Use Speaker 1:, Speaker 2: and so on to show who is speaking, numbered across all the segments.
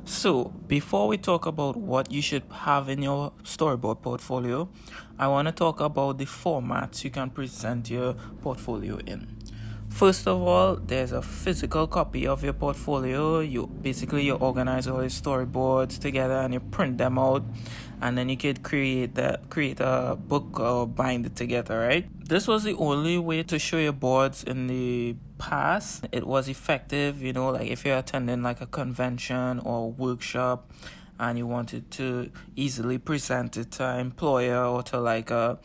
Speaker 1: So, before we talk about what you should have in your storyboard portfolio, I want to talk about the formats you can present your portfolio in. First of all, there's a physical copy of your portfolio. You organize all your storyboards together and you print them out, and then you could create a book or bind it together, right? This was the only way to show your boards in the past. It was effective, like if you're attending like a convention or workshop and you wanted to easily present it to an employer or to like a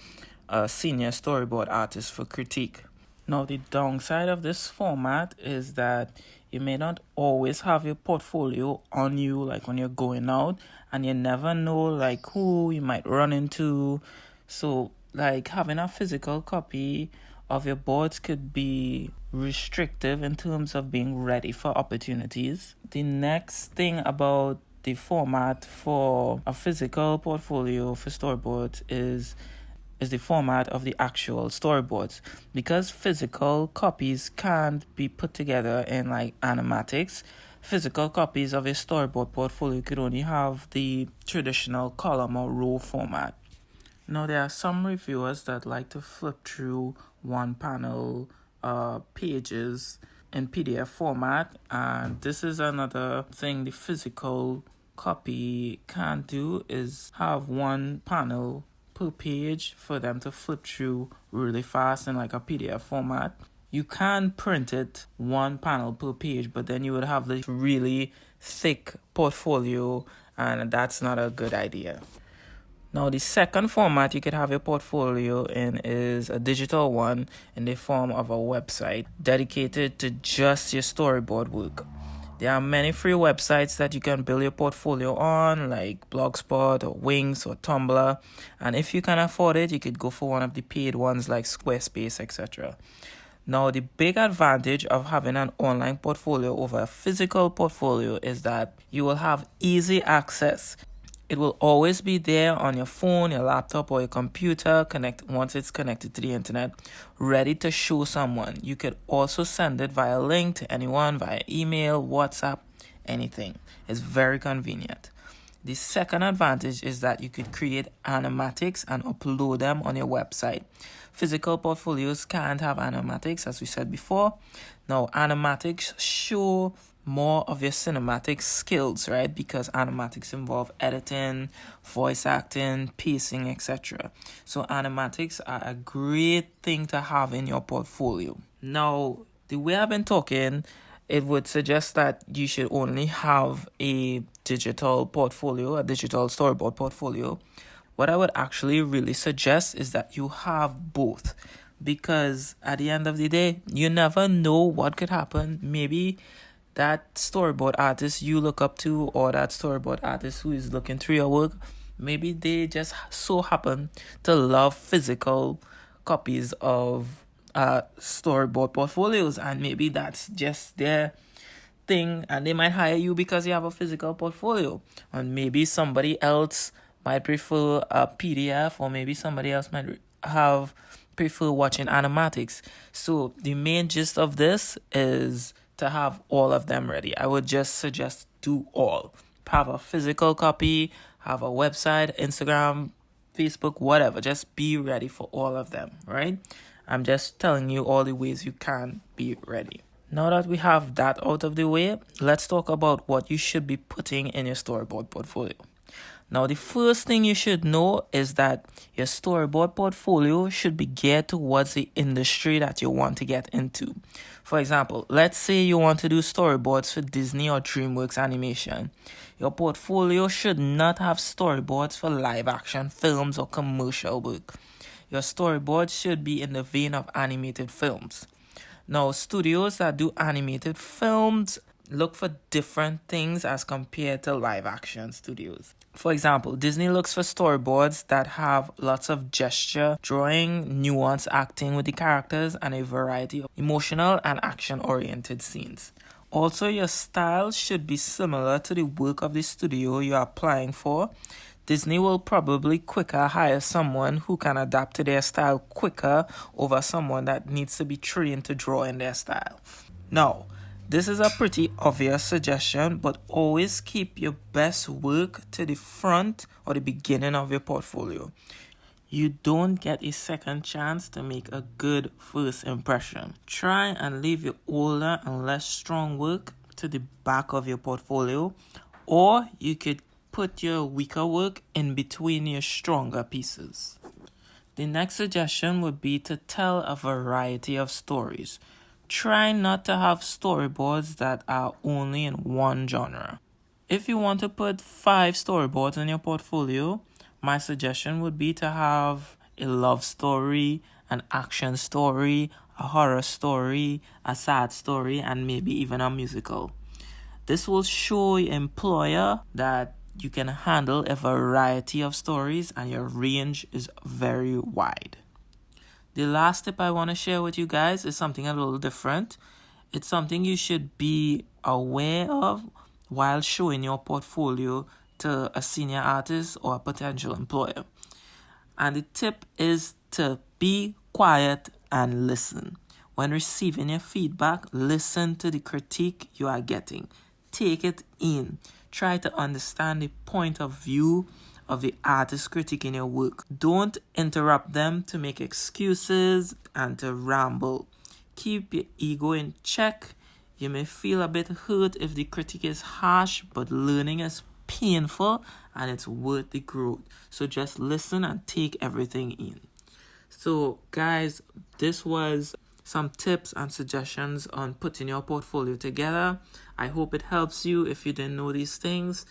Speaker 1: senior storyboard artist for critique. Now, the downside of this format is that you may not always have your portfolio on you, like when you're going out, and you never know like who you might run into. So, like having a physical copy of your boards could be restrictive in terms of being ready for opportunities. The next thing about the format for a physical portfolio for storyboards is the format of the actual storyboards, because physical copies can't be put together in like animatics. Physical copies of a storyboard portfolio could only have the traditional column or row format. Now, there are some reviewers that like to flip through one panel pages in PDF format, and this is another thing the physical copy can't do, is have one panel per page for them to flip through really fast in like a PDF format. You can print it one panel per page, but then you would have this really thick portfolio, and that's not a good idea. Now, the second format you could have your portfolio in is a digital one in the form of a website dedicated to just your storyboard work. There are many free websites that you can build your portfolio on, like Blogspot or Wix or Tumblr. And if you can afford it, you could go for one of the paid ones like Squarespace, etc. Now, the big advantage of having an online portfolio over a physical portfolio is that you will have easy access. It will always be there on your phone, your laptop, or your computer, once it's connected to the internet, ready to show someone. You could also send it via link to anyone, via email, WhatsApp, anything. It's very convenient. The second advantage is that you could create animatics and upload them on your website. Physical portfolios can't have animatics, as we said before. Now, animatics show more of your cinematic skills, right? Because animatics involve editing, voice acting, pacing, etc. So animatics are a great thing to have in your portfolio. Now, the way I've been talking, it would suggest that you should only have a digital portfolio, a digital storyboard portfolio. What I would actually really suggest is that you have both, because at the end of the day, you never know what could happen. Maybe that storyboard artist you look up to, or that storyboard artist who is looking through your work, maybe they just so happen to love physical copies of storyboard portfolios, and maybe that's just their thing, and they might hire you because you have a physical portfolio. And maybe somebody else might prefer a PDF, or maybe somebody else might prefer watching animatics. So the main gist of this is to have all of them ready. I would just suggest do all. Have a physical copy, have a website, Instagram, Facebook, whatever. Just be ready for all of them, right? I'm just telling you all the ways you can be ready. Now that we have that out of the way, let's talk about what you should be putting in your storyboard portfolio. Now, the first thing you should know is that your storyboard portfolio should be geared towards the industry that you want to get into. For example, let's say you want to do storyboards for Disney or DreamWorks animation. Your portfolio should not have storyboards for live action films or commercial work. Your storyboard should be in the vein of animated films. Now, studios that do animated films look for different things as compared to live action studios. For example, Disney looks for storyboards that have lots of gesture, drawing, nuance acting with the characters, and a variety of emotional and action-oriented scenes. Also, your style should be similar to the work of the studio you're applying for. Disney will probably quicker hire someone who can adapt to their style quicker over someone that needs to be trained to draw in their style. Now, This is a pretty obvious suggestion, but always keep your best work to the front or the beginning of your portfolio. You don't get a second chance to make a good first impression. Try and leave your older and less strong work to the back of your portfolio, or you could put your weaker work in between your stronger pieces. The next suggestion would be to tell a variety of stories. Try not to have storyboards that are only in one genre. If you want to put 5 storyboards in your portfolio, my suggestion would be to have a love story, an action story, a horror story, a sad story, and maybe even a musical. This will show your employer that you can handle a variety of stories and your range is very wide. The last tip I want to share with you guys is something a little different. It's something you should be aware of while showing your portfolio to a senior artist or a potential employer. And the tip is to be quiet and listen. When receiving your feedback, listen to the critique you are getting. Take it in. Try to understand the point of view of the artist critiquing your work. Don't interrupt them to make excuses and to ramble. Keep your ego in check. You may feel a bit hurt if the critique is harsh, but learning is painful and it's worth the growth. So just listen and take everything in. So guys, this was some tips and suggestions on putting your portfolio together. I hope it helps you if you didn't know these things.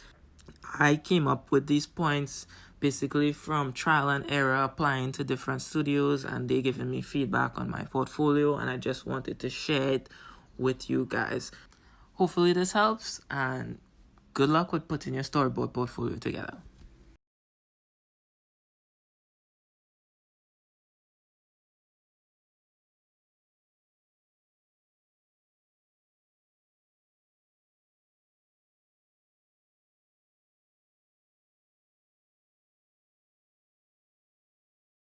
Speaker 1: I came up with these points basically from trial and error applying to different studios, and they giving me feedback on my portfolio, and I just wanted to share it with you guys. Hopefully this helps, and good luck with putting your storyboard portfolio together.